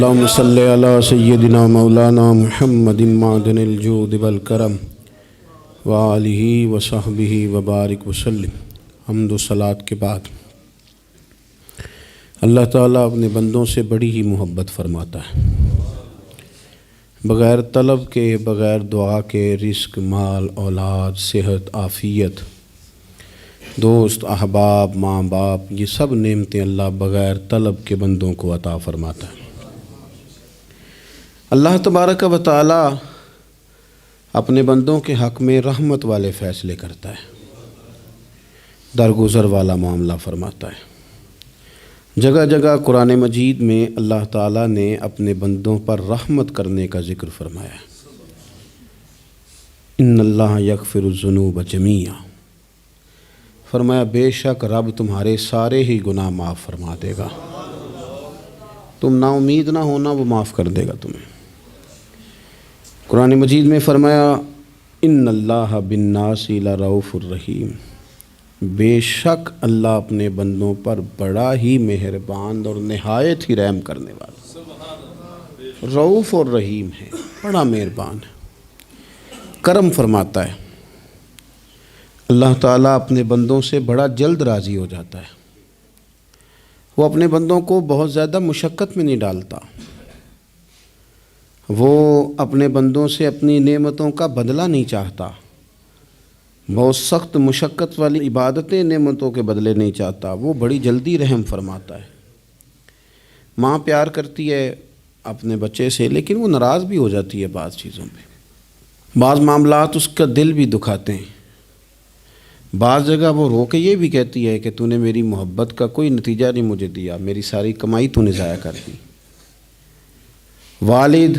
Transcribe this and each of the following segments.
اللہم صلی علی سیدنا مولانا محمد معدن الجود والکرم وآلہ وصحبہ وبارک وسلم۔ حمد و صلاۃ کے بعد اللہ تعالیٰ اپنے بندوں سے بڑی ہی محبت فرماتا ہے۔ بغیر طلب کے، بغیر دعا کے رزق، مال، اولاد، صحت، عافیت، دوست، احباب، ماں باپ، یہ سب نعمتیں اللہ بغیر طلب کے بندوں کو عطا فرماتا ہے۔ اللہ تبارک و تعالی اپنے بندوں کے حق میں رحمت والے فیصلے کرتا ہے، درگزر والا معاملہ فرماتا ہے۔ جگہ جگہ قرآن مجید میں اللہ تعالیٰ نے اپنے بندوں پر رحمت کرنے کا ذکر فرمایا ہے۔ ان اللہ یغفر الذنوب جمیعا، فرمایا بے شک رب تمہارے سارے ہی گناہ معاف فرما دے گا، تم نا امید نہ ہونا، وہ معاف کر دے گا تمہیں۔ قرآن مجید میں فرمایا ان اللہ بالناس لرؤوف الرحیم، بے شک اللہ اپنے بندوں پر بڑا ہی مہربان اور نہایت ہی رحم کرنے والا، رؤوف اور رحیم ہے، بڑا مہربان ہے، کرم فرماتا ہے۔ اللہ تعالیٰ اپنے بندوں سے بڑا جلد راضی ہو جاتا ہے، وہ اپنے بندوں کو بہت زیادہ مشقت میں نہیں ڈالتا، وہ اپنے بندوں سے اپنی نعمتوں کا بدلہ نہیں چاہتا، بہت سخت مشقت والی عبادتیں نعمتوں کے بدلے نہیں چاہتا، وہ بڑی جلدی رحم فرماتا ہے۔ ماں پیار کرتی ہے اپنے بچے سے، لیکن وہ ناراض بھی ہو جاتی ہے بعض چیزوں پہ، بعض معاملات اس کا دل بھی دکھاتے ہیں، بعض جگہ وہ رو کے یہ بھی کہتی ہے کہ تو نے میری محبت کا کوئی نتیجہ نہیں مجھے دیا، میری ساری کمائی تو نے ضائع کر دی۔ والد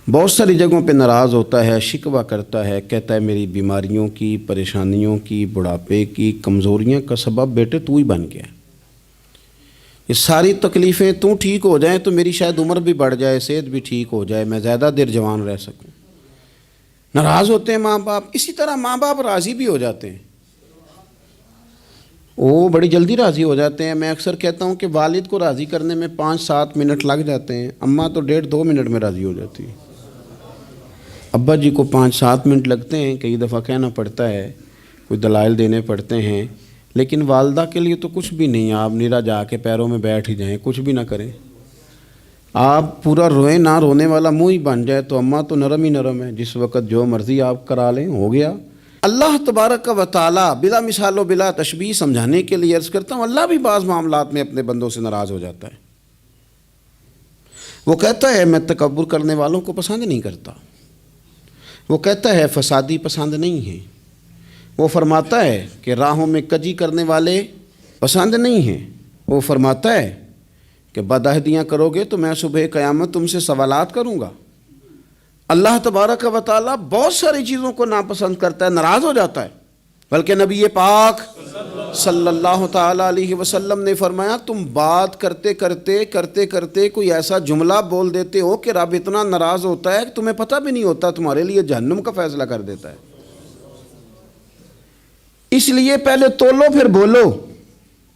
بہت ساری جگہوں پہ ناراض ہوتا ہے، شکوہ کرتا ہے، کہتا ہے میری بیماریوں کی، پریشانیوں کی، بڑھاپے کی، کمزوریاں کا سبب بیٹے تو ہی بن گیا۔ یہ ساری تکلیفیں تو ٹھیک ہو جائیں تو میری شاید عمر بھی بڑھ جائے، صحت بھی ٹھیک ہو جائے، میں زیادہ دیر جوان رہ سکوں۔ ناراض ہوتے ہیں ماں باپ، اسی طرح ماں باپ راضی بھی ہو جاتے ہیں، وہ بڑی جلدی راضی ہو جاتے ہیں۔ میں اکثر کہتا ہوں کہ والد کو راضی کرنے میں 5-7 منٹ لگ جاتے ہیں، اماں تو 1.5-2 منٹ میں راضی ہو جاتی ہے۔ ابا جی کو 5-7 منٹ لگتے ہیں، کئی دفعہ کہنا پڑتا ہے، کوئی دلائل دینے پڑتے ہیں، لیکن والدہ کے لیے تو کچھ بھی نہیں، آپ نیرا جا کے پیروں میں بیٹھ ہی جائیں، کچھ بھی نہ کریں، آپ پورا روئیں نہ، رونے والا منہ ہی بن جائے تو اماں تو نرم ہی نرم ہے، جس وقت جو مرضی آپ کرا لیں ہو گیا۔ اللہ تبارک و تعالیٰ بلا مثال و بلا تشبیہ سمجھانے کے لیے عرض کرتا ہوں، اللہ بھی بعض معاملات میں اپنے بندوں سے ناراض ہو جاتا ہے۔ وہ کہتا ہے میں تکبر کرنے والوں کو پسند نہیں کرتا، وہ کہتا ہے فسادی پسند نہیں ہیں، وہ فرماتا ہے کہ راہوں میں کجی کرنے والے پسند نہیں ہیں، وہ فرماتا ہے کہ بدعہدیاں کرو گے تو میں صبح قیامت تم سے سوالات کروں گا۔ اللہ تبارک و تعالیٰ بہت ساری چیزوں کو ناپسند کرتا ہے، ناراض ہو جاتا ہے، بلکہ نبی پاک صلی اللہ تعالیٰ علیہ وسلم نے فرمایا تم بات کرتے کوئی ایسا جملہ بول دیتے ہو کہ رب اتنا ناراض ہوتا ہے کہ تمہیں پتہ بھی نہیں ہوتا، تمہارے لیے جہنم کا فیصلہ کر دیتا ہے۔ اس لیے پہلے تولو پھر بولو،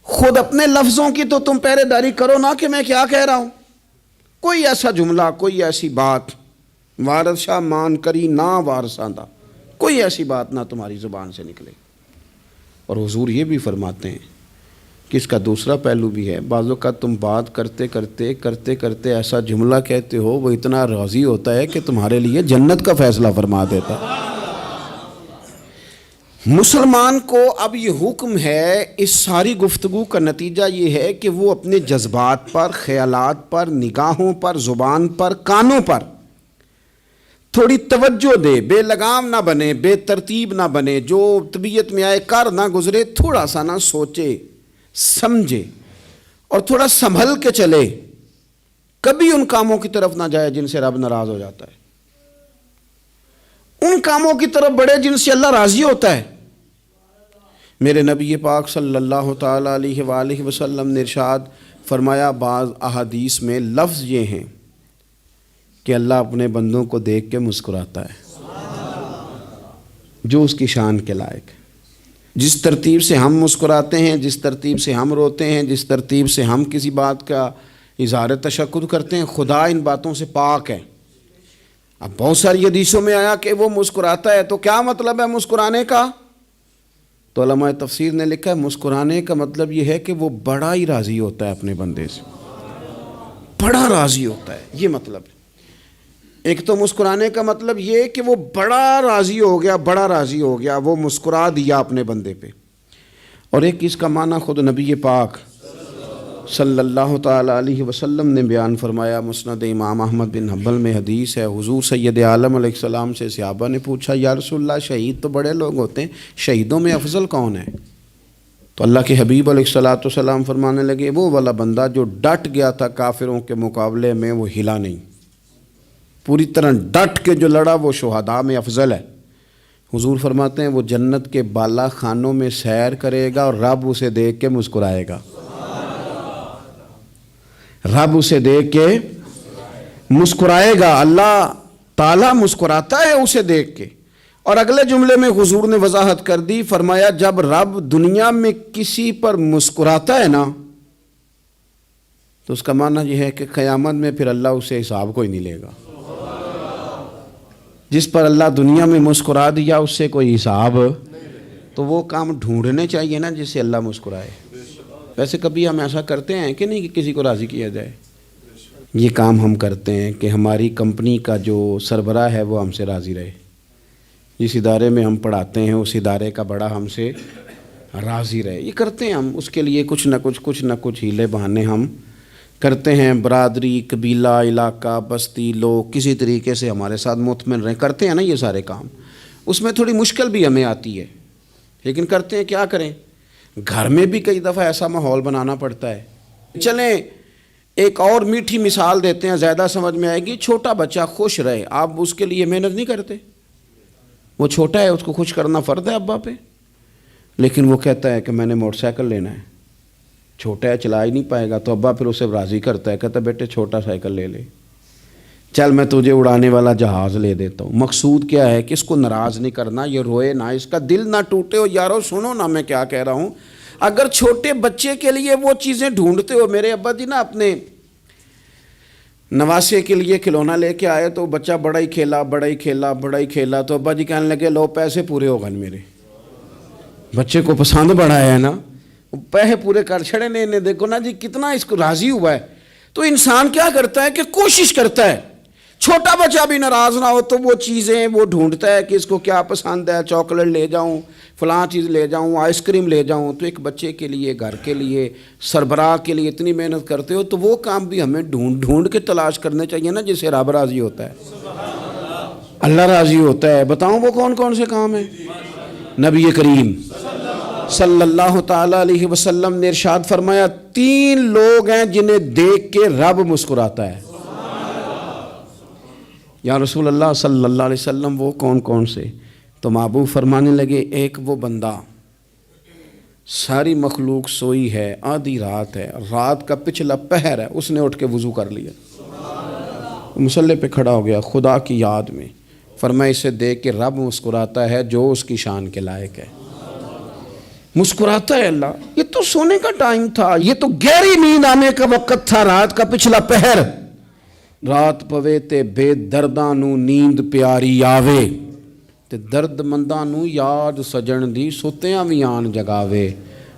خود اپنے لفظوں کی تو تم پہرے داری کرو نا کہ میں کیا کہہ رہا ہوں۔ کوئی ایسا جملہ، کوئی ایسی بات وارث شاہ مان کری نہ وارثاں دا، کوئی ایسی بات نہ تمہاری زبان سے نکلے۔ اور حضور یہ بھی فرماتے ہیں کہ اس کا دوسرا پہلو بھی ہے، بعض اوقات تم بات کرتے ایسا جملہ کہتے ہو وہ اتنا راضی ہوتا ہے کہ تمہارے لیے جنت کا فیصلہ فرما دیتا ہے۔ مسلمان کو اب یہ حکم ہے، اس ساری گفتگو کا نتیجہ یہ ہے کہ وہ اپنے جذبات پر، خیالات پر، نگاہوں پر، زبان پر، کانوں پر تھوڑی توجہ دے، بے لگام نہ بنے، بے ترتیب نہ بنے، جو طبیعت میں آئے کر نہ گزرے، تھوڑا سا نہ سوچے سمجھے اور تھوڑا سنبھل کے چلے، کبھی ان کاموں کی طرف نہ جائے جن سے رب ناراض ہو جاتا ہے، ان کاموں کی طرف بڑھے جن سے اللہ راضی ہوتا ہے۔ میرے نبی پاک صلی اللہ تعالیٰ علیہ وآلہ وسلم نے ارشاد فرمایا، بعض احادیث میں لفظ یہ ہیں کہ اللہ اپنے بندوں کو دیکھ کے مسکراتا ہے جو اس کی شان کے لائق ہے۔ جس ترتیب سے ہم مسکراتے ہیں، جس ترتیب سے ہم روتے ہیں، جس ترتیب سے ہم کسی بات کا اظہار تشکر کرتے ہیں، خدا ان باتوں سے پاک ہے۔ اب بہت ساری حدیثوں میں آیا کہ وہ مسکراتا ہے، تو کیا مطلب ہے مسکرانے کا؟ تو علماء تفسیر نے لکھا ہے مسکرانے کا مطلب یہ ہے کہ وہ بڑا ہی راضی ہوتا ہے اپنے بندے سے، بڑا راضی ہوتا ہے، یہ مطلب ہے۔ ایک تو مسکرانے کا مطلب یہ کہ وہ بڑا راضی ہو گیا، بڑا راضی ہو گیا، وہ مسکرا دیا اپنے بندے پہ۔ اور ایک اس کا معنی خود نبی پاک صلی اللہ تعالیٰ علیہ وسلم نے بیان فرمایا، مسند امام احمد بن حنبل میں حدیث ہے، حضور سید عالم علیہ السلام سے صحابہ نے پوچھا یا رسول اللہ شہید تو بڑے لوگ ہوتے ہیں، شہیدوں میں افضل کون ہے؟ تو اللہ کے حبیب علیہ السلام فرمانے لگے وہ والا بندہ جو ڈٹ گیا تھا کافروں کے مقابلے میں، وہ ہلا نہیں، پوری طرح ڈٹ کے جو لڑا وہ شہداء میں افضل ہے۔ حضور فرماتے ہیں وہ جنت کے بالا خانوں میں سیر کرے گا اور رب اسے دیکھ کے مسکرائے گا، رب اسے دیکھ کے مسکرائے گا، اللہ تعالیٰ مسکراتا ہے اسے دیکھ کے۔ اور اگلے جملے میں حضور نے وضاحت کر دی، فرمایا جب رب دنیا میں کسی پر مسکراتا ہے نا تو اس کا معنی یہ ہے کہ قیامت میں پھر اللہ اسے حساب کوئی نہیں لے گا۔ جس پر اللہ دنیا میں مسکرا دیا اس سے کوئی حساب، تو وہ کام ڈھونڈنے چاہیے نا جس سے اللہ مسکرائے۔ ویسے کبھی ہم ایسا کرتے ہیں کہ نہیں کہ کسی کو راضی کیا جائے؟ یہ کام ہم کرتے ہیں کہ ہماری کمپنی کا جو سربراہ ہے وہ ہم سے راضی رہے، جس ادارے میں ہم پڑھاتے ہیں اس ادارے کا بڑا ہم سے راضی رہے، یہ کرتے ہیں ہم۔ اس کے لیے کچھ نہ کچھ ہیلے بہانے ہم کرتے ہیں، برادری، قبیلہ، علاقہ، بستی، لوگ کسی طریقے سے ہمارے ساتھ مطمئن رہیں، کرتے ہیں نا یہ سارے کام۔ اس میں تھوڑی مشکل بھی ہمیں آتی ہے لیکن کرتے ہیں، کیا کریں۔ گھر میں بھی کئی دفعہ ایسا ماحول بنانا پڑتا ہے۔ چلیں ایک اور میٹھی مثال دیتے ہیں، زیادہ سمجھ میں آئے گی۔ چھوٹا بچہ خوش رہے، آپ اس کے لیے محنت نہیں کرتے، وہ چھوٹا ہے اس کو خوش کرنا فرض ہے ابا پہ، لیکن وہ کہتا ہے کہ میں نے موٹر سائیکل لینا ہے، چھوٹا ہے چلا ہی نہیں پائے گا، تو ابا پھر اسے راضی کرتا ہے، کہتا ہے بیٹے چھوٹا سائیکل لے لے، چل میں تجھے اڑانے والا جہاز لے دیتا ہوں۔ مقصود کیا ہے کہ اس کو ناراض نہیں کرنا، یہ روئے نہ، اس کا دل نہ ٹوٹے ہو۔ یارو سنو نا میں کیا کہہ رہا ہوں، اگر چھوٹے بچے کے لیے وہ چیزیں ڈھونڈتے ہو، میرے ابا جی نا اپنے نواسے کے لیے کھلونا لے کے آئے تو بچہ بڑا ہی کھیلا تو ابا جی کہنے لگے لو پیسے پورے ہو گئے، میرے بچے کو پسند بڑا ہے نا، پیسے پورے کر چھڑے نے، دیکھو نا جی کتنا اس کو راضی ہوا ہے۔ تو انسان کیا کرتا ہے کہ کوشش کرتا ہے، چھوٹا بچہ بھی ناراض نہ ہو تو وہ چیزیں وہ ڈھونڈتا ہے کہ اس کو کیا پسند ہے، چاکلیٹ لے جاؤں، فلاں چیز لے جاؤں، آئس کریم لے جاؤں۔ تو ایک بچے کے لیے، گھر کے لیے، سربراہ کے لیے اتنی محنت کرتے ہو، تو وہ کام بھی ہمیں ڈھونڈ کے تلاش کرنے چاہیے نا جس سے رب راضی ہوتا ہے، اللہ راضی ہوتا ہے۔ بتاؤں وہ کون سے کام ہیں؟ نبی کریم صلی اللہ تعالیٰ علیہ وسلم نے ارشاد فرمایا 3 لوگ ہیں جنہیں دیکھ کے رب مسکراتا ہے۔ یا رسول اللہ صلی اللہ علیہ وسلم وہ کون سے؟ تو محبوب فرمانے لگے ایک وہ بندہ ساری مخلوق سوئی ہے، آدھی رات ہے، رات کا پچھلا پہر ہے، اس نے اٹھ کے وضو کر لیا، مصلی پہ کھڑا ہو گیا خدا کی یاد میں، فرمایا اسے دیکھ کے رب مسکراتا ہے جو اس کی شان کے لائق ہے، مسکراتا ہے اللہ۔ یہ تو سونے کا ٹائم تھا، یہ تو گہری نیند آنے کا وقت تھا، رات کا پچھلا پہر، رات پوے تے بے درداں نو نیند پیاری آوے، تے درد منداں نو یاد سجن دی ستیاں وی آن جگاوے،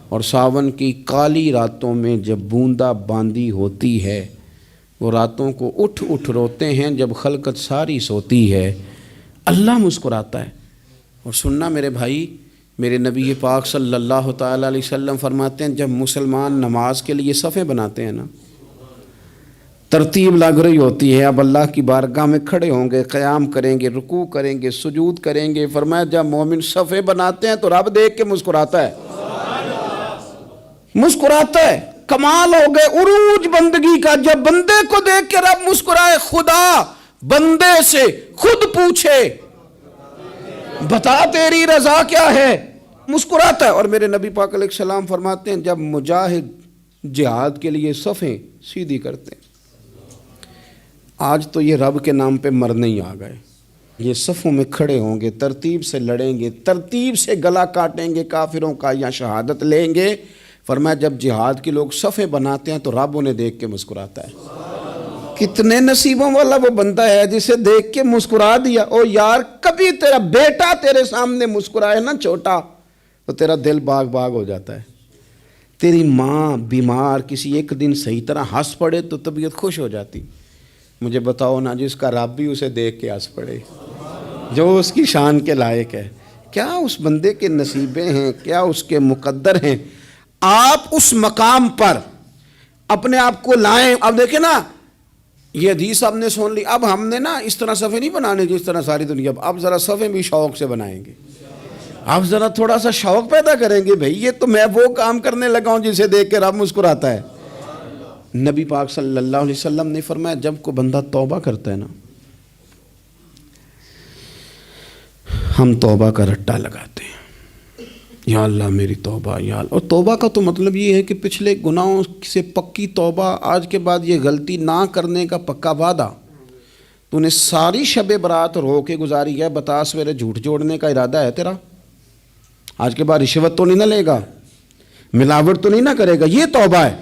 اور ساون کی کالی راتوں میں جب بوندا باندی ہوتی ہے، وہ راتوں کو اٹھ روتے ہیں جب خلقت ساری سوتی ہے، اللہ مسکراتا ہے۔ اور سننا میرے بھائی، میرے نبی پاک صلی اللہ تعالیٰ علیہ وسلم فرماتے ہیں جب مسلمان نماز کے لیے صفیں بناتے ہیں نا، ترتیب لگ رہی ہوتی ہے، اب اللہ کی بارگاہ میں کھڑے ہوں گے، قیام کریں گے، رکوع کریں گے، سجود کریں گے، فرمایا جب مومن صفیں بناتے ہیں تو رب دیکھ کے مسکراتا ہے، مسکراتا ہے۔ کمال ہو گئے عروج بندگی کا، جب بندے کو دیکھ کے رب مسکرائے، خدا بندے سے خود پوچھے بتا تیری رضا کیا ہے، مسکراتا ہے۔ اور میرے نبی پاک علیہ السلام فرماتے ہیں جب مجاہد جہاد کے لیے صفیں سیدھی کرتے ہیں، آج تو یہ رب کے نام پہ مرنے ہی آ گئے، یہ صفوں میں کھڑے ہوں گے، ترتیب سے لڑیں گے، ترتیب سے گلا کاٹیں گے کافروں کا یا شہادت لیں گے، فرمایا جب جہاد کے لوگ صفیں بناتے ہیں تو رب انہیں دیکھ کے مسکراتا ہے۔ کتنے نصیبوں والا وہ بندہ ہے جسے دیکھ کے مسکرا دیا۔ او یار کبھی تیرا بیٹا تیرے سامنے مسکرائے نا چھوٹا تو تیرا دل باغ باغ ہو جاتا ہے۔ تیری ماں بیمار کسی ایک دن صحیح طرح ہنس پڑے تو طبیعت خوش ہو جاتی۔ مجھے بتاؤ نا جس کا رب بھی اسے دیکھ کے ہنس پڑے، جو اس کی شان کے لائق ہے، کیا اس بندے کے نصیبیں ہیں، کیا اس کے مقدر ہیں۔ آپ اس مقام پر اپنے آپ کو لائیں۔ اب دیکھیں نا یہ حدیث آپ نے سن لی، اب ہم نے نا اس طرح صفحے نہیں بنانے جس طرح ساری دنیا، اب ذرا صفحے بھی شوق سے بنائیں گے۔ اب ذرا تھوڑا سا شوق پیدا کریں گے، بھئی یہ تو میں وہ کام کرنے لگا ہوں جسے دیکھ کے رب مسکراتا ہے۔ نبی پاک صلی اللہ علیہ وسلم نے فرمایا جب کوئی بندہ توبہ کرتا ہے نا، ہم توبہ کا رٹا لگاتے ہیں، یا اللہ میری توبہ یا اللہ۔ اور توبہ کا تو مطلب یہ ہے کہ پچھلے گناہوں سے پکی توبہ، آج کے بعد یہ غلطی نہ کرنے کا پکا وعدہ۔ تو نے ساری شب برات رو کے گزاری ہے، بتا سویرے جھوٹ جوڑنے کا ارادہ ہے تیرا؟ آج کے بعد رشوت تو نہیں نہ لے گا، ملاوٹ تو نہیں نہ کرے گا، یہ توبہ ہے۔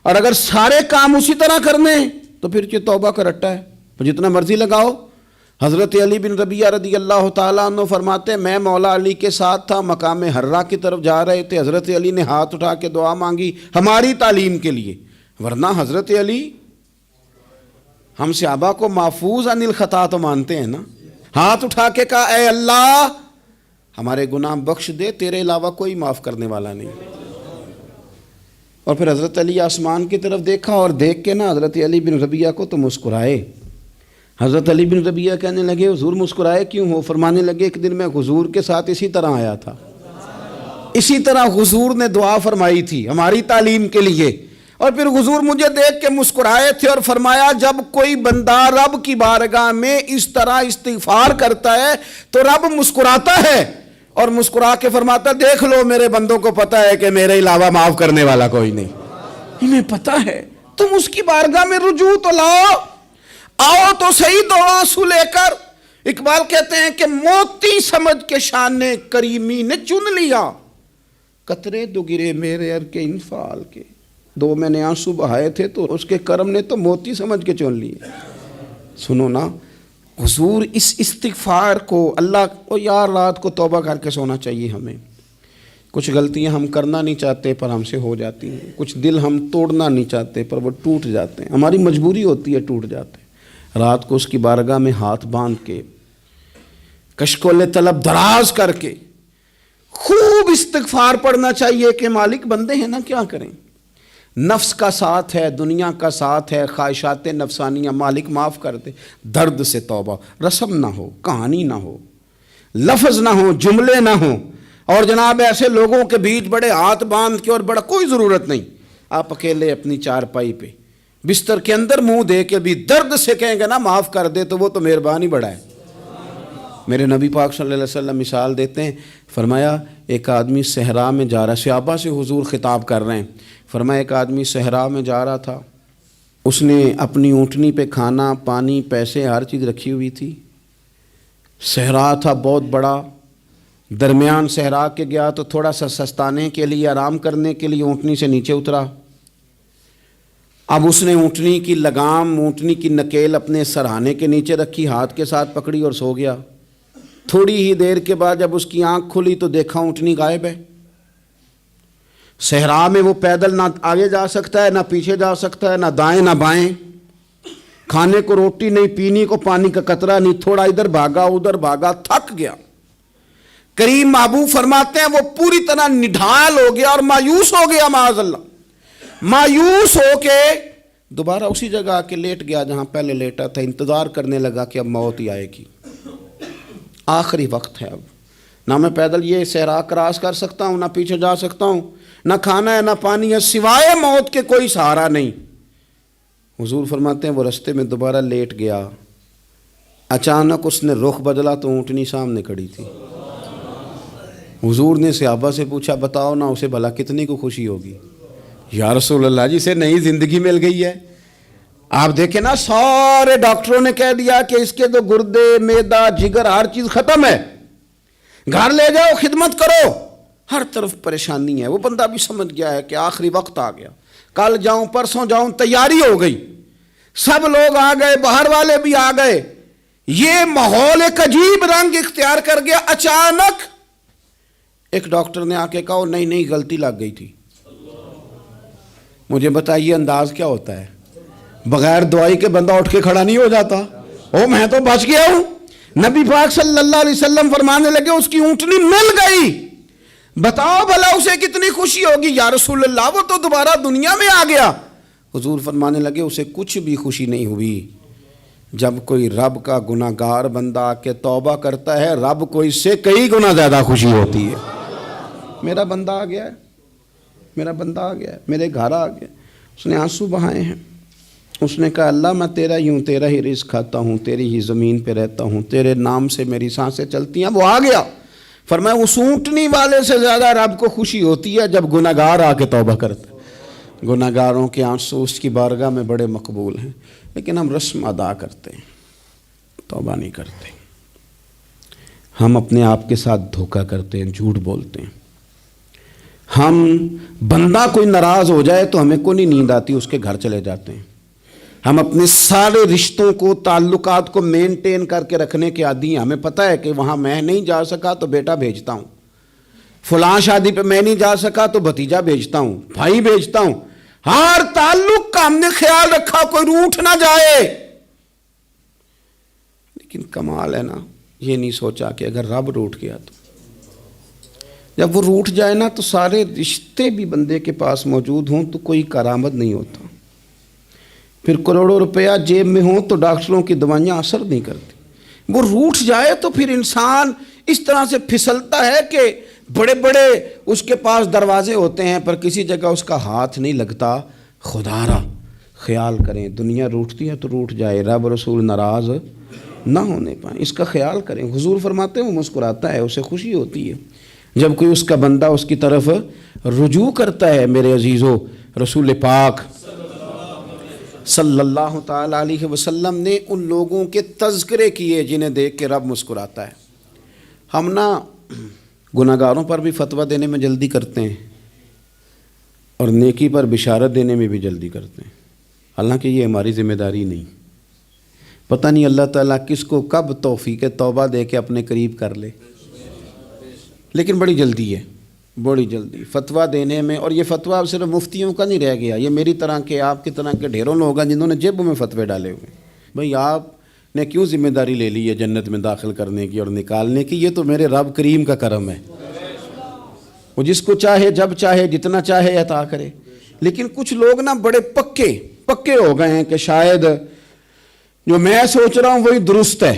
اور اگر سارے کام اسی طرح کرنے تو پھر یہ توبہ کا رٹا ہے، جتنا مرضی لگاؤ۔ حضرت علی بن ربیعہ رضی اللہ تعالیٰ عنہ فرماتے ہیں میں مولا علی کے ساتھ تھا، مقام حرہ کی طرف جا رہے تھے، حضرت علی نے ہاتھ اٹھا کے دعا مانگی ہماری تعلیم کے لیے، ورنہ حضرت علی ہم صحابہ کو محفوظ عن الخطا تو مانتے ہیں نا۔ ہاتھ اٹھا کے کہا اے اللہ ہمارے گناہ بخش دے، تیرے علاوہ کوئی معاف کرنے والا نہیں۔ اور پھر حضرت علی آسمان کی طرف دیکھا اور دیکھ کے نا حضرت علی بن ربیعہ کو تو مسکرائے۔ حضرت علی بن ربیعہ کہنے لگے حضور مسکرائے کیوں ہو؟ فرمانے لگے ایک دن میں حضور کے ساتھ اسی طرح آیا تھا، اسی طرح حضور نے دعا فرمائی تھی ہماری تعلیم کے لیے، اور پھر حضور مجھے دیکھ کے مسکرائے تھے اور فرمایا جب کوئی بندہ رب کی بارگاہ میں اس طرح استغفار کرتا ہے تو رب مسکراتا ہے، اور مسکرا کے فرماتا دیکھ لو میرے بندوں کو پتہ ہے کہ میرے علاوہ معاف کرنے والا کوئی نہیں، انہیں پتہ ہے، تم اس کی بارگاہ میں رجوع تو لاؤ، آؤ تو صحیح دو آنسو لے کر۔ اقبال کہتے ہیں کہ موتی سمجھ کے شان کریمی نے چن لیا، قطرے دو گرے میرے ار کے انفعال کے، دو میں نے آنسو بہائے تھے تو اس کے کرم نے تو موتی سمجھ کے چن لیے۔ سنو نا حضور اس استغفار کو اللہ کو یار رات کو توبہ کر کے سونا چاہیے ہمیں۔ کچھ غلطیاں ہم کرنا نہیں چاہتے پر ہم سے ہو جاتی ہیں، کچھ دل ہم توڑنا نہیں چاہتے پر وہ ٹوٹ جاتے ہیں، ہماری مجبوری ہوتی ہے ٹوٹ جاتے ہیں۔ رات کو اس کی بارگاہ میں ہاتھ باندھ کے کشکول طلب دراز کر کے خوب استغفار پڑھنا چاہیے کہ مالک بندے ہیں نا کیا کریں، نفس کا ساتھ ہے، دنیا کا ساتھ ہے، خواہشات نفسانیہ، مالک معاف کر دے۔ درد سے توبہ، رسم نہ ہو، کہانی نہ ہو، لفظ نہ ہو، جملے نہ ہوں، اور جناب ایسے لوگوں کے بیچ بڑے ہاتھ باندھ کے اور بڑا کوئی ضرورت نہیں، آپ اکیلے اپنی چارپائی پہ بستر کے اندر منہ دے کے بھی درد سے کہیں گے نا معاف کر دے تو وہ تو مہربانی بڑا ہے۔ میرے نبی پاک صلی اللہ علیہ وسلم مثال دیتے ہیں، فرمایا ایک آدمی صحرا میں جا رہا، صحابہ سے حضور خطاب کر رہے ہیں، فرمایا ایک آدمی صحرا میں جا رہا تھا، اس نے اپنی اونٹنی پہ کھانا پانی پیسے ہر چیز رکھی ہوئی تھی، صحرا تھا بہت بڑا، درمیان صحرا کے گیا تو تھوڑا سا سستانے کے لیے آرام کرنے کے لیے اونٹنی سے نیچے اترا۔ اب اس نے اونٹنی کی لگام اونٹنی کی نکیل اپنے سرہانے کے نیچے رکھی، ہاتھ کے ساتھ پکڑی اور سو گیا۔ تھوڑی ہی دیر کے بعد جب اس کی آنکھ کھلی تو دیکھا اونٹنی غائب ہے۔ صحرا میں وہ پیدل نہ آگے جا سکتا ہے نہ پیچھے جا سکتا ہے، نہ دائیں نہ بائیں، کھانے کو روٹی نہیں، پینے کو پانی کا قطرہ نہیں، تھوڑا ادھر بھاگا ادھر بھاگا، تھک گیا۔ کریم محبوب فرماتے ہیں وہ پوری طرح نڈھال ہو گیا اور مایوس ہو گیا، معاذ اللہ، مایوس ہو کے دوبارہ اسی جگہ آ کے لیٹ گیا جہاں پہلے لیٹا تھا، انتظار کرنے لگا کہ اب موت ہی آئے گی، آخری وقت ہے، اب نہ میں پیدل یہ صحرا کراس کر سکتا ہوں، نہ پیچھے جا سکتا ہوں، نہ کھانا ہے نہ پانی ہے، سوائے موت کے کوئی سہارا نہیں۔ حضور فرماتے ہیں وہ رستے میں دوبارہ لیٹ گیا، اچانک اس نے رخ بدلا تو اونٹنی سامنے کھڑی تھی۔ حضور نے صحابہ سے پوچھا بتاؤ نا اسے بھلا کتنی کو خوشی ہوگی؟ یا رسول اللہ جی سے نئی زندگی مل گئی ہے۔ آپ دیکھیں نا سارے ڈاکٹروں نے کہہ دیا کہ اس کے تو گردے معدہ جگر ہر چیز ختم ہے، گھر لے جاؤ خدمت کرو، ہر طرف پریشانی ہے. وہ بندہ بھی سمجھ گیا ہے کہ آخری وقت آ گیا, کل جاؤں پرسوں جاؤں, تیاری ہو گئی, سب لوگ آ گئے, باہر والے بھی آ گئے, یہ ماحول ایک عجیب رنگ اختیار کر گیا. اچانک ایک ڈاکٹر نے آ کے کہا نہیں نہیں غلطی لگ گئی تھی. مجھے بتائیے انداز کیا ہوتا ہے؟ بغیر دوائی کے بندہ اٹھ کے کھڑا نہیں ہو جاتا. او میں تو بچ گیا ہوں. نبی پاک صلی اللہ علیہ وسلم فرمانے لگے اس کی اونٹنی مل گئی. بتاؤ بھلا اسے کتنی خوشی ہوگی. یا رسول اللہ وہ تو دوبارہ دنیا میں آ گیا. حضور فرمانے لگے اسے کچھ بھی خوشی نہیں ہوئی. جب کوئی رب کا گناہگار بندہ آ کے توبہ کرتا ہے, رب کو اس سے کئی گنا زیادہ خوشی ہوتی ہے. میرا بندہ آ گیا ہے, میرا بندہ آ گیا ہے, میرے گھر آ گیا. اس نے آنسو بہائے ہیں. اس نے کہا اللہ میں تیرا ہی ہوں, تیرا ہی رزق کھاتا ہوں, تیری ہی زمین پہ رہتا ہوں, تیرے نام سے میری سانسیں چلتی ہیں. وہ آ گیا. فرمایا اس اونٹنی والے سے زیادہ رب کو خوشی ہوتی ہے جب گناہگار آ کے توبہ کرتا ہے. گناہگاروں کے آنسو اس کی بارگاہ میں بڑے مقبول ہیں, لیکن ہم رسم ادا کرتے ہیں, توبہ نہیں کرتے. ہم اپنے آپ کے ساتھ دھوکہ کرتے ہیں, جھوٹ بولتے ہیں. ہم بندہ کوئی ناراض ہو جائے تو ہمیں کو نہیں نیند آتی, اس کے گھر چلے جاتے ہیں. ہم اپنے سارے رشتوں کو, تعلقات کو مینٹین کر کے رکھنے کے عادی ہیں. ہمیں پتہ ہے کہ وہاں میں نہیں جا سکا تو بیٹا بھیجتا ہوں, فلاں شادی پہ میں نہیں جا سکا تو بھتیجا بھیجتا ہوں, بھائی بھیجتا ہوں. ہر تعلق کا ہم نے خیال رکھا کوئی روٹھ نہ جائے. لیکن کمال ہے نا, یہ نہیں سوچا کہ اگر رب روٹھ گیا تو, جب وہ روٹھ جائے نا تو سارے رشتے بھی بندے کے پاس موجود ہوں تو کوئی کارآمد نہیں ہوتا. پھر کروڑوں روپیہ جیب میں ہوں تو ڈاکٹروں کی دوائیاں اثر نہیں کرتی. وہ روٹھ جائے تو پھر انسان اس طرح سے پھسلتا ہے کہ بڑے بڑے اس کے پاس دروازے ہوتے ہیں پر کسی جگہ اس کا ہاتھ نہیں لگتا. خدا را خیال کریں, دنیا روٹتی ہے تو روٹھ جائے, رب رسول ناراض نہ ہونے پائیں, اس کا خیال کریں. حضور فرماتے ہیں وہ مسکراتا ہے, اسے خوشی ہوتی ہے جب کوئی اس کا بندہ اس کی طرف رجوع کرتا ہے. میرے عزیزو, رسول پاک صلی اللہ تعالیٰ علیہ وسلم نے ان لوگوں کے تذکرے کیے جنہیں دیکھ کے رب مسکراتا ہے. ہم نا گناہگاروں پر بھی فتویٰ دینے میں جلدی کرتے ہیں اور نیکی پر بشارت دینے میں بھی جلدی کرتے ہیں, حالانکہ یہ ہماری ذمہ داری نہیں. پتہ نہیں اللہ تعالیٰ کس کو کب توفیق توبہ دے کے اپنے قریب کر لے, لیکن بڑی جلدی ہے, بڑی جلدی فتویٰ دینے میں. اور یہ فتویٰ اب صرف مفتیوں کا نہیں رہ گیا, یہ میری طرح کے, آپ کی طرح کے ڈھیروں لوگ ہیں جنہوں نے جیبوں میں فتوے ڈالے ہوئے. بھئی آپ نے کیوں ذمہ داری لے لی ہے جنت میں داخل کرنے کی اور نکالنے کی؟ یہ تو میرے رب کریم کا کرم ہے, وہ جس کو چاہے جب چاہے جتنا چاہے عطا کرے. لیکن کچھ لوگ نا بڑے پکے ہو گئے ہیں کہ شاید جو میں سوچ رہا ہوں وہی درست ہے.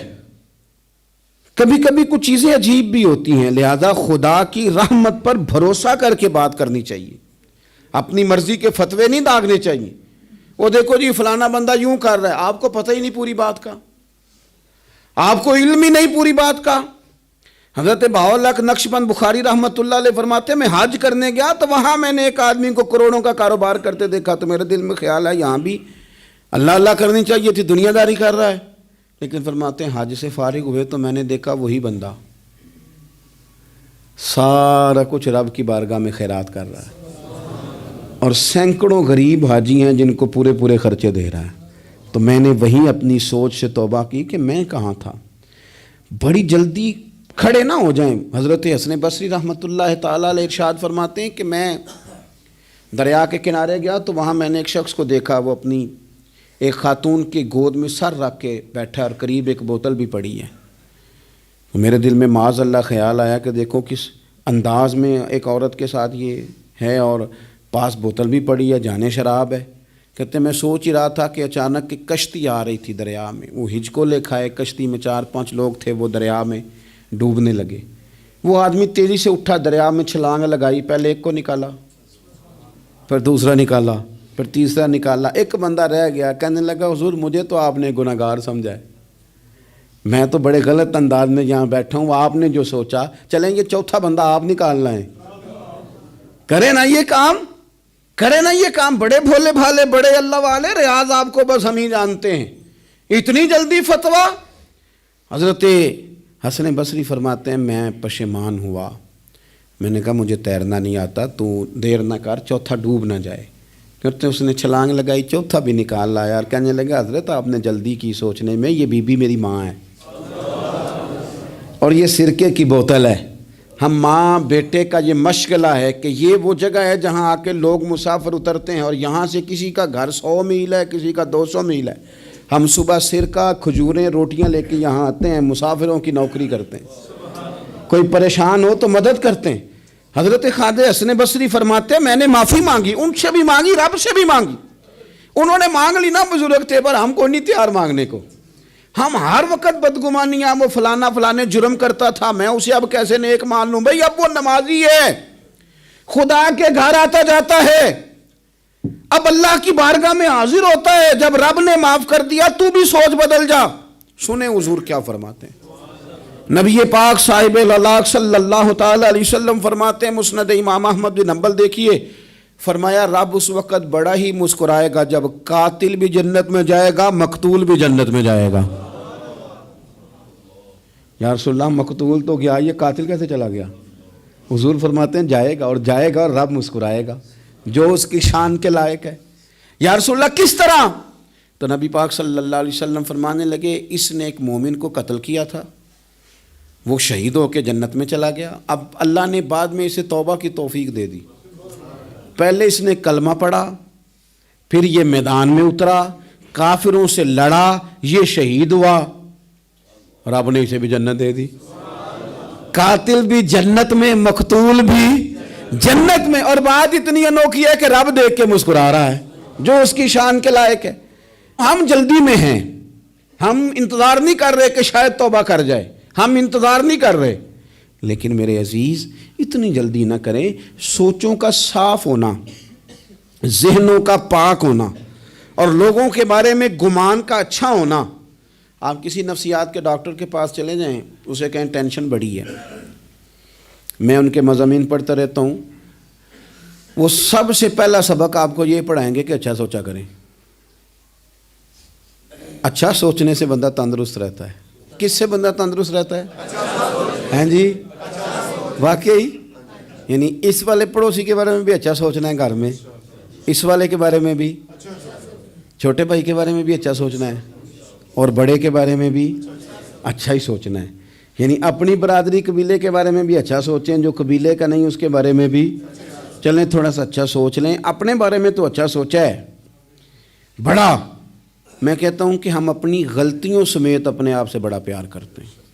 کبھی کبھی کچھ چیزیں عجیب بھی ہوتی ہیں, لہذا خدا کی رحمت پر بھروسہ کر کے بات کرنی چاہیے. اپنی مرضی کے فتوے نہیں داغنے چاہیے. وہ دیکھو جی فلانا بندہ یوں کر رہا ہے, آپ کو پتہ ہی نہیں پوری بات کا, آپ کو علم ہی نہیں پوری بات کا. حضرت بہاءاللہ نقشبند بخاری رحمۃ اللہ علیہ فرماتے ہیں میں حج کرنے گیا تو وہاں میں نے ایک آدمی کو کروڑوں کا کاروبار کرتے دیکھا تو میرے دل میں خیال ہے یہاں بھی اللہ اللہ کرنی چاہیے تھی, دنیا داری کر رہا ہے. لیکن فرماتے ہیں حج سے فارغ ہوئے تو میں نے دیکھا وہی بندہ سارا کچھ رب کی بارگاہ میں خیرات کر رہا ہے اور سینکڑوں غریب حاجی ہیں جن کو پورے خرچے دے رہا ہے. تو میں نے وہی اپنی سوچ سے توبہ کی کہ میں کہاں تھا. بڑی جلدی کھڑے نہ ہو جائیں. حضرت حسن بصری رحمۃ اللہ تعالیٰ علیہ ارشاد فرماتے ہیں کہ میں دریا کے کنارے گیا تو وہاں میں نے ایک شخص کو دیکھا, وہ اپنی ایک خاتون کی گود میں سر رکھ کے بیٹھا اور قریب ایک بوتل بھی پڑی ہے. تو میرے دل میں معاذ اللہ خیال آیا کہ دیکھو کس انداز میں ایک عورت کے ساتھ یہ ہے اور پاس بوتل بھی پڑی ہے, جانے شراب ہے. کہتے میں سوچ ہی رہا تھا کہ اچانک ایک کشتی آ رہی تھی دریا میں, وہ ہج کو لے کھائے, کشتی میں 4-5 لوگ تھے, وہ دریا میں ڈوبنے لگے. وہ آدمی تیزی سے اٹھا, دریا میں چھلانگ لگائی, پہلے ایک کو نکالا, پھر دوسرا نکالا, پھر تیسرا نکالا. ایک بندہ رہ گیا, کہنے لگا حضور مجھے تو آپ نے گناہگار سمجھا ہے, میں تو بڑے غلط انداز میں یہاں بیٹھا ہوں, آپ نے جو سوچا چلیں یہ چوتھا بندہ آپ نکالنا ہے, کرے نا یہ کام, کرے نا یہ کام. بڑے بھولے بھالے بڑے اللہ والے, ریاض آپ کو بس ہم ہی جانتے ہیں. اتنی جلدی فتویٰ. حضرت حسن بصری فرماتے ہیں میں پشیمان ہوا, میں نے کہا مجھے تیرنا نہیں آتا، تو دیر نہ کر، چوتھا ڈوب نہ جائے۔ کرتے اس نے چھلانگ لگائی، چوتھا بھی نکال لایا اور کہنے لگا حضرت آپ نے جلدی کی سوچنے میں، یہ بی بی میری ماں ہے اور یہ سرکے کی بوتل ہے۔ ہم ماں بیٹے کا یہ مشغلہ ہے کہ یہ وہ جگہ ہے جہاں آ کے لوگ مسافر اترتے ہیں، اور یہاں سے کسی کا گھر 100 میل ہے، کسی کا 200 میل ہے، ہم صبح سرکہ کھجوریں روٹیاں لے کے یہاں آتے ہیں، مسافروں کی نوکری کرتے ہیں، کوئی پریشان ہو تو مدد کرتے ہیں۔ حضرت خواجہ حسن بصری فرماتے ہیں میں نے معافی مانگی، ان سے بھی مانگی، رب سے بھی مانگی، انہوں نے مانگ لی نا بزرگ تھے، پر ہم کو نہیں تیار مانگنے کو۔ ہم ہر وقت بدگمانیاں، وہ فلانا فلانے جرم کرتا تھا، میں اسے اب کیسے نیک مان لوں؟ بھئی اب وہ نمازی ہے، خدا کے گھر آتا جاتا ہے، اب اللہ کی بارگاہ میں حاضر ہوتا ہے، جب رب نے معاف کر دیا تو بھی سوچ بدل جا۔ سنیں حضور کیا فرماتے ہیں، نبی پاک صاحب الاخلاق صلی اللہ تعالی علیہ وسلم فرماتے ہیں، مسند امام احمد بن حنبل دیکھیے، فرمایا رب اس وقت بڑا ہی مسکرائے گا جب قاتل بھی جنت میں جائے گا، مقتول بھی جنت میں جائے گا۔ یا رسول اللہ مقتول تو گیا، یہ قاتل کیسے چلا گیا؟ حضور فرماتے ہیں جائے گا، اور جائے گا اور رب مسکرائے گا، جو اس کی شان کے لائق ہے۔ یا رسول اللہ کس طرح؟ تو نبی پاک صلی اللہ علیہ وسلم فرمانے لگے اس نے ایک مومن کو قتل کیا تھا، وہ شہید ہو کے جنت میں چلا گیا، اب اللہ نے بعد میں اسے توبہ کی توفیق دے دی۔ پہلے اس نے کلمہ پڑھا، پھر یہ میدان میں اترا، کافروں سے لڑا، یہ شہید ہوا، رب نے اسے بھی جنت دے دی۔ قاتل بھی جنت میں، مقتول بھی جنت میں، اور بات اتنی انوکھی ہے کہ رب دیکھ کے مسکرا رہا ہے، جو اس کی شان کے لائق ہے۔ ہم جلدی میں ہیں، ہم انتظار نہیں کر رہے کہ شاید توبہ کر جائے، ہم انتظار نہیں کر رہے، لیکن میرے عزیز اتنی جلدی نہ کریں۔ سوچوں کا صاف ہونا، ذہنوں کا پاک ہونا، اور لوگوں کے بارے میں گمان کا اچھا ہونا۔ آپ کسی نفسیات کے ڈاکٹر کے پاس چلے جائیں، اسے کہیں ٹینشن بڑی ہے، میں ان کے مضامین پڑھتا رہتا ہوں، وہ سب سے پہلا سبق آپ کو یہ پڑھائیں گے کہ اچھا سوچا کریں۔ اچھا سوچنے سے بندہ تندرست رہتا ہے۔ کس سے بندہ تندرست رہتا ہے؟ ہیں جی واقعی، یعنی اس والے پڑوسی کے بارے میں بھی اچھا سوچنا ہے گھر میں، اس والے کے بارے میں بھی، چھوٹے بھائی کے بارے میں بھی اچھا سوچنا ہے، اور بڑے کے بارے میں بھی اچھا ہی سوچنا ہے۔ یعنی اپنی برادری قبیلے کے بارے میں بھی اچھا سوچیں، جو قبیلے کا نہیں اس کے بارے میں بھی چلیں تھوڑا سا اچھا سوچ لیں۔ اپنے بارے میں تو اچھا سوچا ہے بڑا، میں کہتا ہوں کہ ہم اپنی غلطیوں سمیت اپنے آپ سے بڑا پیار کرتے ہیں،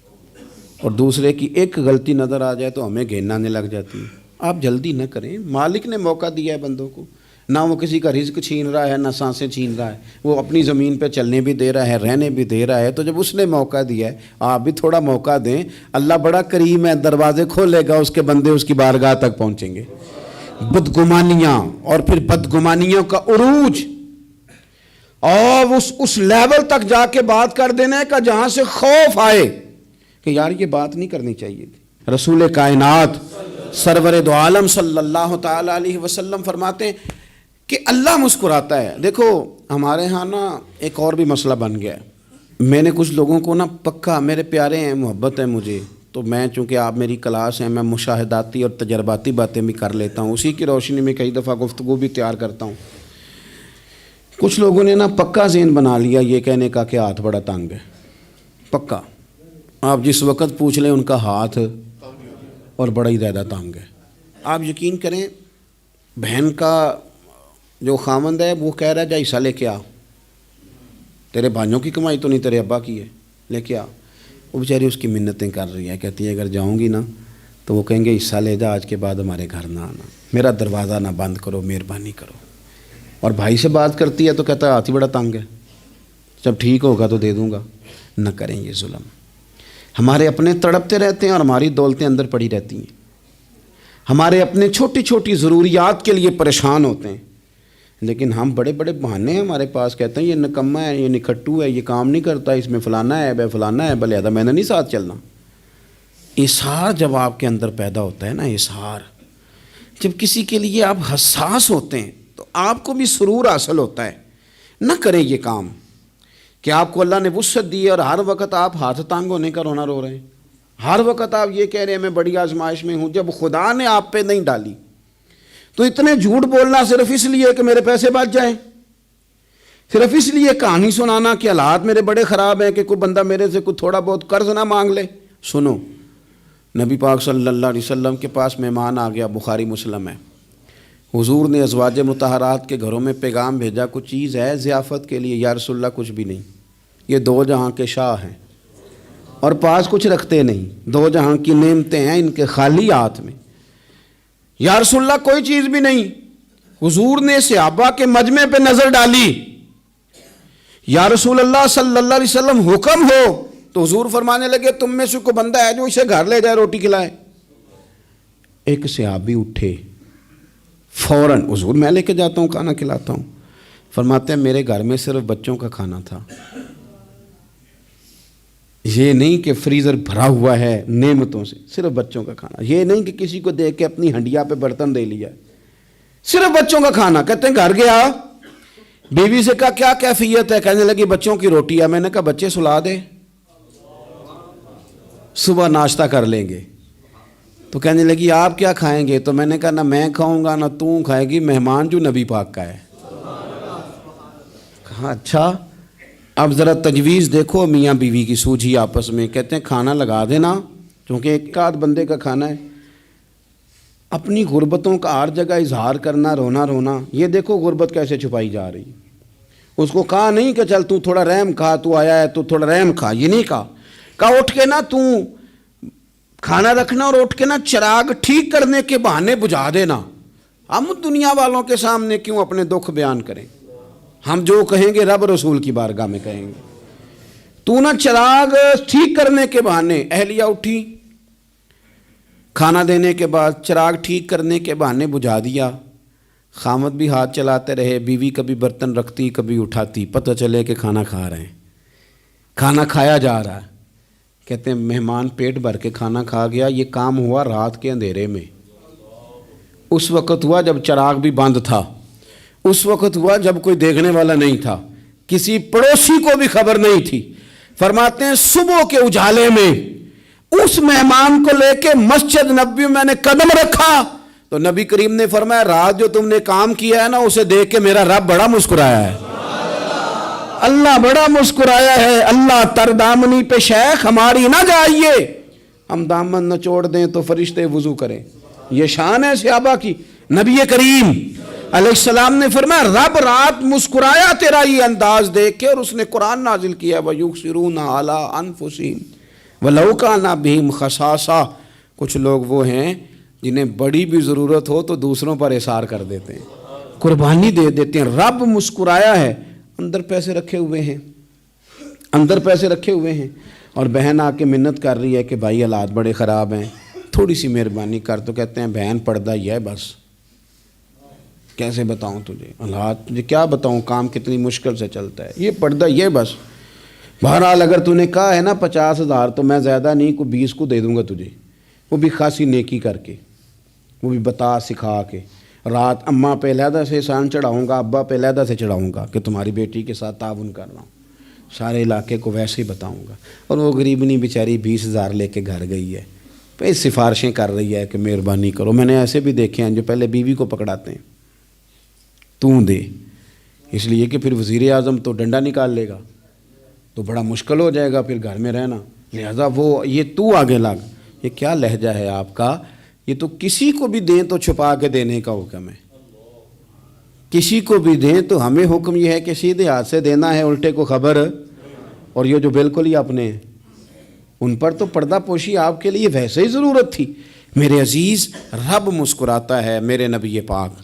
اور دوسرے کی ایک غلطی نظر آ جائے تو ہمیں گھین آنے لگ جاتی ہے۔ آپ جلدی نہ کریں، مالک نے موقع دیا ہے بندوں کو، نہ وہ کسی کا رزق چھین رہا ہے، نہ سانسیں چھین رہا ہے، وہ اپنی زمین پہ چلنے بھی دے رہا ہے، رہنے بھی دے رہا ہے، تو جب اس نے موقع دیا ہے آپ بھی تھوڑا موقع دیں۔ اللہ بڑا کریم ہے، دروازے کھولے گا، اس کے بندے اس کی بارگاہ تک پہنچیں گے۔ بدگمانیاں، اور پھر بدگمانیوں کا عروج، اور اس لیول تک جا کے بات کر دینا کا جہاں سے خوف آئے کہ یار یہ بات نہیں کرنی چاہیے تھی۔ رسول کائنات سرور دو عالم صلی اللہ تعالی علیہ وسلم فرماتے ہیں کہ اللہ مسکراتا ہے۔ دیکھو ہمارے ہاں نا ایک اور بھی مسئلہ بن گیا ہے، میں نے کچھ لوگوں کو نا پکا، میرے پیارے ہیں، محبت ہے مجھے، تو میں چونکہ آپ میری کلاس ہیں، میں مشاہداتی اور تجرباتی باتیں بھی کر لیتا ہوں، اسی کی روشنی میں کئی دفعہ گفتگو بھی تیار کرتا ہوں۔ کچھ لوگوں نے نا پکا ذہن بنا لیا یہ کہنے کا کہ ہاتھ بڑا تنگ ہے، پکا، آپ جس وقت پوچھ لیں ان کا ہاتھ اور بڑا ہی زیادہ تنگ ہے۔ آپ یقین کریں، بہن کا جو خامند ہے وہ کہہ رہا ہے جا حصہ لے کے آ، تیرے بھائیوں کی کمائی تو نہیں، تیرے ابا کی ہے، لے کے آ۔ وہ بیچاری اس کی منتیں کر رہی ہے، کہتی ہے اگر جاؤں گی نا تو وہ کہیں گے حصہ لے جا، آج کے بعد ہمارے گھر نہ آنا، میرا دروازہ نہ بند کرو، مہربانی کرو۔ اور بھائی سے بات کرتی ہے تو کہتا ہے ہاتھ ہی بڑا تنگ ہے، جب ٹھیک ہوگا تو دے دوں گا۔ نہ کریں یہ ظلم، ہمارے اپنے تڑپتے رہتے ہیں اور ہماری دولتیں اندر پڑی رہتی ہیں، ہمارے اپنے چھوٹی چھوٹی ضروریات کے لیے پریشان ہوتے ہیں، لیکن ہم بڑے بڑے بہانے ہیں ہمارے پاس، کہتے ہیں یہ نکمہ ہے، یہ نکھٹو ہے، یہ کام نہیں کرتا، اس میں فلانا ہے، بے فلانا ہے، بلے میں نے نہیں ساتھ چلنا۔ اظہار جب آپ کے اندر پیدا ہوتا ہے نا، اظہار جب کسی کے لیے آپ حساس ہوتے ہیں تو آپ کو بھی سرور حاصل ہوتا ہے۔ نہ کریں یہ کام کہ آپ کو اللہ نے وسعت دی ہے اور ہر وقت آپ ہاتھ تانگ ہونے کا رونا رو رہے ہیں، ہر وقت آپ یہ کہہ رہے ہیں میں بڑی آزمائش میں ہوں، جب خدا نے آپ پہ نہیں ڈالی تو اتنے جھوٹ بولنا صرف اس لیے کہ میرے پیسے بچ جائیں، صرف اس لیے کہانی سنانا کہ حالات میرے بڑے خراب ہیں کہ کوئی بندہ میرے سے کوئی تھوڑا بہت قرض نہ مانگ لے۔ سنو، نبی پاک صلی اللہ علیہ وسلم کے پاس مہمان آ گیا، بخاری مسلم ہے، حضور نے ازواج مطہرات کے گھروں میں پیغام بھیجا کچھ چیز ہے ضیافت کے لیے؟ یا رسول اللہ کچھ بھی نہیں، یہ دو جہاں کے شاہ ہیں اور پاس کچھ رکھتے نہیں، دو جہاں کی نعمتیں ہیں ان کے خالی ہاتھ میں۔ یا رسول اللہ کوئی چیز بھی نہیں۔ حضور نے صحابہ کے مجمع پہ نظر ڈالی، یا رسول اللہ صلی اللہ علیہ وسلم حکم ہو، تو حضور فرمانے لگے تم میں سے کوئی بندہ ہے جو اسے گھر لے جائے روٹی کھلائے؟ ایک صحابی اٹھے فوراً، حضور میں لے کے جاتا ہوں کھانا کھلاتا ہوں۔ فرماتے ہیں میرے گھر میں صرف بچوں کا کھانا تھا، یہ نہیں کہ فریزر بھرا ہوا ہے نعمتوں سے، صرف بچوں کا کھانا، یہ نہیں کہ کسی کو دیکھ کے اپنی ہنڈیا پہ برتن دے لیا، صرف بچوں کا کھانا۔ کہتے ہیں گھر گیا، بیوی سے کہا کیا کیفیت ہے؟ کہنے لگی بچوں کی روٹی ہے۔ میں نے کہا بچے سلا دے، صبح ناشتہ کر لیں گے۔ تو کہنے لگی آپ کیا کھائیں گے؟ تو میں نے کہا نہ میں کھاؤں گا نہ تو کھائے گی، مہمان جو نبی پاک کا ہے۔ کہا اچھا، اب ذرا تجویز دیکھو میاں بیوی کی سوجھی آپس میں۔ کہتے ہیں کھانا لگا دینا، کیونکہ ایک آدھ بندے کا کھانا ہے۔ اپنی غربتوں کا ہر جگہ اظہار کرنا، رونا رونا، یہ دیکھو غربت کیسے چھپائی جا رہی۔ اس کو کہا نہیں کہ چل تو تھوڑا رحم کھا، تو آیا ہے تو تھوڑا رحم کھا، یہ نہیں کہا۔ کہا اٹھ کے نا تو کھانا رکھنا اور اٹھ کے نا چراغ ٹھیک کرنے کے بہانے بجھا دینا۔ ہم دنیا والوں کے سامنے کیوں اپنے دکھ بیان کریں؟ ہم جو کہیں گے رب رسول کی بارگاہ میں کہیں گے۔ تو نا چراغ ٹھیک کرنے کے بہانے، اہلیہ اٹھی، کھانا دینے کے بعد چراغ ٹھیک کرنے کے بہانے بجھا دیا۔ خامد بھی ہاتھ چلاتے رہے، بیوی کبھی برتن رکھتی کبھی اٹھاتی، پتہ چلے کہ کھانا کھا رہے ہیں، کھانا کھایا جا رہا ہے۔ کہتے ہیں مہمان پیٹ بھر کے کھانا کھا گیا۔ یہ کام ہوا رات کے اندھیرے میں، اس وقت ہوا جب چراغ بھی بند تھا، اس وقت ہوا جب کوئی دیکھنے والا نہیں تھا، کسی پڑوسی کو بھی خبر نہیں تھی۔ فرماتے ہیں صبح کے اجالے میں اس مہمان کو لے کے مسجد نبوی میں نے قدم رکھا تو نبی کریم نے فرمایا رات جو تم نے کام کیا ہے نا اسے دیکھ کے میرا رب بڑا مسکرایا ہے، اللہ بڑا مسکرایا ہے۔ اللہ تر دامنی پہ شیخ ہماری نہ جائیے، ہم دامن نہ چھوڑ دیں تو فرشتے وضو کریں۔ یہ شان ہے صحابہ کی۔ نبی کریم علیہ السلام نے فرمایا رب رات مسکرایا تیرا یہ انداز دیکھ کے، اور اس نے قرآن نازل کیا وَيُؤْثِرُونَ عَلَىٰ أَنفُسِهِمْ وَلَوْ كَانَ بِهِمْ خَصَاصَةٌ۔ کچھ لوگ وہ ہیں جنہیں بڑی بھی ضرورت ہو تو دوسروں پر اثار کر دیتے ہیں، قربانی دے دیتے ہیں۔ رب مسکرایا ہے، اندر پیسے رکھے ہوئے ہیں، اندر پیسے رکھے ہوئے ہیں، اور بہن آ کے منت کر رہی ہے کہ بھائی حالات بڑے خراب ہیں، تھوڑی سی مہربانی کر۔ تو کہتے ہیں بہن پردہ ہی ہے بس، کیسے بتاؤں تجھے حالات، تجھے کیا بتاؤں کام کتنی مشکل سے چلتا ہے، یہ پردہ یہ بس۔ بہرحال اگر تو نے کہا ہے نا 50,000 تو میں زیادہ نہیں کوئی 20 کو دے دوں گا تجھے، وہ بھی خاصی نیکی کر کے، وہ بھی بتا سکھا کے۔ رات اماں پہ علیحدہ سے احسان چڑھاؤں گا، ابا پہ علیحدہ سے چڑھاؤں گا کہ تمہاری بیٹی کے ساتھ تعاون کر رہا ہوں، سارے علاقے کو ویسے ہی بتاؤں گا۔ اور وہ غریبنی بیچاری 20,000 لے کے گھر گئی ہے، پھر سفارشیں کر رہی ہے کہ مہربانی کرو۔ میں نے ایسے بھی دیکھے ہیں جو پہلے بیوی کو پکڑاتے ہیں تو دے، اس لیے کہ پھر وزیر اعظم تو ڈنڈا نکال لے گا تو بڑا مشکل ہو جائے گا پھر گھر میں رہنا، لہذا وہ یہ تو آگے لگ۔ یہ کیا لہجہ ہے آپ کا؟ یہ تو کسی کو بھی دیں تو چھپا کے دینے کا حکم ہے، کسی کو بھی دیں تو ہمیں حکم یہ ہے کہ سیدھے ہاتھ سے دینا ہے، الٹے کو خبر۔ اور یہ جو بالکل ہی اپنے ہیں ان پر تو پردہ پوشی آپ کے لیے ویسے ہی ضرورت تھی۔ میرے عزیز، رب مسکراتا ہے۔ میرے نبی پاک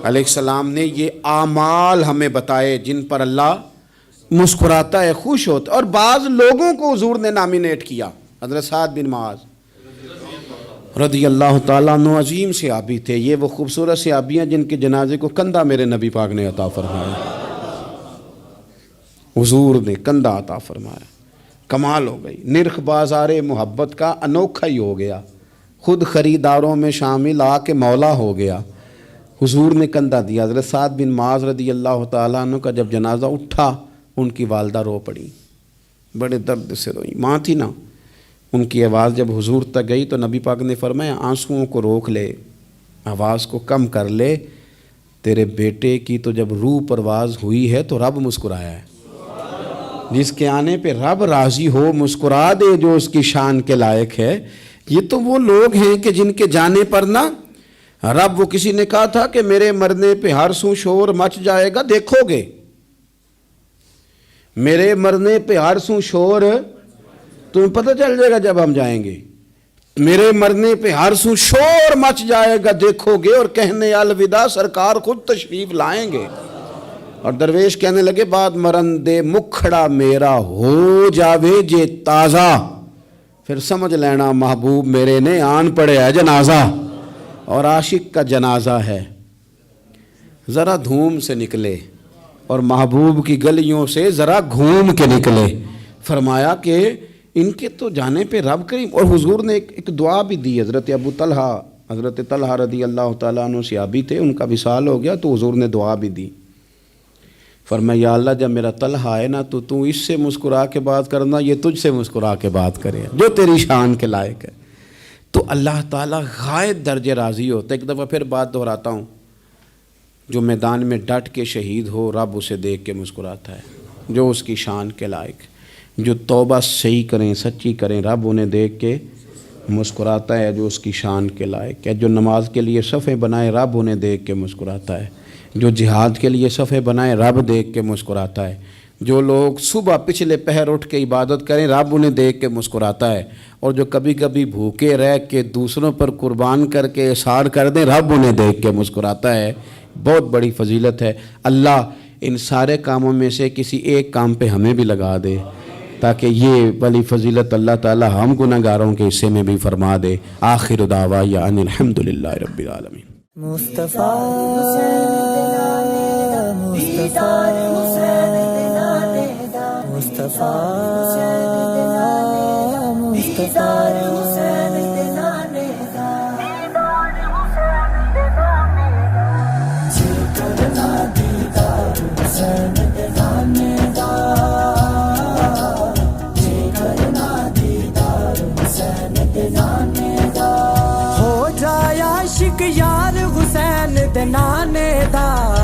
علیہ السلام نے یہ اعمال ہمیں بتائے جن پر اللہ مسکراتا ہے، خوش ہوتا ہے۔ اور بعض لوگوں کو حضور نے نامینیٹ کیا، حضرت سعد بن معاذ رضی اللہ تعالیٰ عنہ عظیم صحابی تھے۔ یہ وہ خوبصورت صحابی ہیں جن کے جنازے کو کندھا میرے نبی پاک نے عطا فرمایا، حضور نے کندھا عطا فرمایا۔ کمال ہو گئی، نرخ بازار محبت کا انوکھا ہی ہو گیا، خود خریداروں میں شامل آ کے مولا ہو گیا۔ حضور نے کندھا دیا۔ حضرت سعد بن معاذ رضی اللہ تعالیٰ عنہ کا جب جنازہ اٹھا، ان کی والدہ رو پڑی، بڑے درد سے روئی، ماں تھی نا، ان کی آواز جب حضور تک گئی تو نبی پاک نے فرمایا آنسوؤں کو روک لے، آواز کو کم کر لے، تیرے بیٹے کی تو جب روح پرواز ہوئی ہے تو رب مسکرایا ہے، جس کے آنے پہ رب راضی ہو مسکرا دے جو اس کی شان کے لائق ہے۔ یہ تو وہ لوگ ہیں کہ جن کے جانے پر نا رب، وہ کسی نے کہا تھا کہ میرے مرنے پہ ہر سو شور مچ جائے گا، دیکھو گے میرے مرنے پہ ہر سو شور، تمہیں پتہ چل جائے گا جب ہم جائیں گے، میرے مرنے پہ ہر سو شور مچ جائے گا دیکھو گے، اور کہنے الوداع سرکار خود تشریف لائیں گے۔ اور درویش کہنے لگے بعد مرندے مکھڑا میرا ہو جاوے جے تازہ، پھر سمجھ لینا محبوب میرے نے آن پڑے ہے جنازہ، اور عاشق کا جنازہ ہے۔ ذرا دھوم سے نکلے اور محبوب کی گلیوں سے ذرا گھوم کے نکلے۔ فرمایا کہ ان کے تو جانے پہ رب کریم، اور حضور نے ایک دعا بھی دی۔ حضرت طلحہ رضی اللہ تعالیٰ عنہ صحابی تھے، ان کا وصال ہو گیا تو حضور نے دعا بھی دی۔ فرمایا یا اللہ جب میرا طلحہ ہے نا تو اس سے مسکرا کے بات کرنا، یہ تجھ سے مسکرا کے بات کرے جو تیری شان کے لائق ہے۔ تو اللہ تعالیٰ غائب درجے راضی ہوتا ہے۔ ایک دفعہ پھر بات دہراتا ہوں، جو میدان میں ڈٹ کے شہید ہو رب اسے دیکھ کے مسکراتا ہے جو اس کی شان کے لائق، جو توبہ صحیح کریں سچی کریں رب انہیں دیکھ کے مسکراتا ہے جو اس کی شان کے لائق ہے، جو نماز کے لیے صفیں بنائے رب انہیں دیکھ کے مسکراتا ہے، جو جہاد کے لیے صفیں بنائے رب دیکھ کے مسکراتا ہے، جو لوگ صبح پچھلے پہر اٹھ کے عبادت کریں رب انہیں دیکھ کے مسکراتا ہے، اور جو کبھی کبھی بھوکے رہ کے دوسروں پر قربان کر کے احسان کر دیں رب انہیں دیکھ کے مسکراتا ہے۔ بہت بڑی فضیلت ہے۔ اللہ ان سارے کاموں میں سے کسی ایک کام پہ ہمیں بھی لگا دے تاکہ یہ بڑی فضیلت اللہ تعالی ہم گناہگاروں کے حصے میں بھی فرما دے۔ آخر دعوانا ان الحمدللہ رب العالمین۔ مصطفیٰ ہو جائے عاشق یار حسین دے نانے دا،